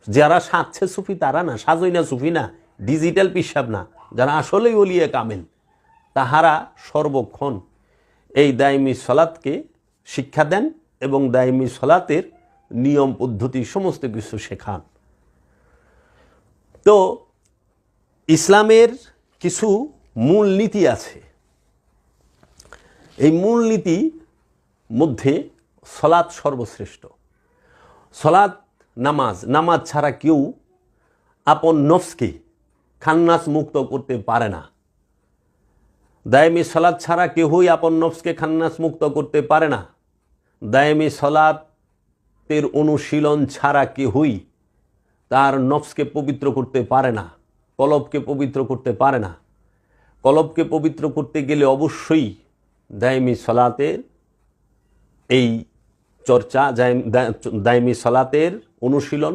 যারা সাজছে সুফি তারা না, সাজই না সুফি না, ডিজিটাল পিসাব না, যারা আসলেই ওলিয়ে কামেল তাহারা সর্বক্ষণ এই দায়মি সলাতকে শিক্ষা দেন এবং দায়মি সলাতের নিয়ম পদ্ধতি সমস্ত কিছু শেখান। তো ইসলামের কিছু মূল নীতি আছে, এই মূল নীতি মধ্যে সলাৎ সর্বশ্রেষ্ঠ। সলাৎ নামাজ ছাড়া কেউ আপন নফসকে খান্নাস মুক্ত করতে পারে না। দায়েমি সলাৎ ছাড়া কেউই আপন নফসকে খান্নাস মুক্ত করতে পারে না। দায়েমি সলাতের অনুশীলন ছাড়া কেউই তার নফসকে পবিত্র করতে পারে না, কলবকে পবিত্র করতে পারে না। কলবকে পবিত্র করতে গেলে অবশ্যই দায়েমি সলাতের এই চর্চা, দায়েমি সলাতের অনুশীলন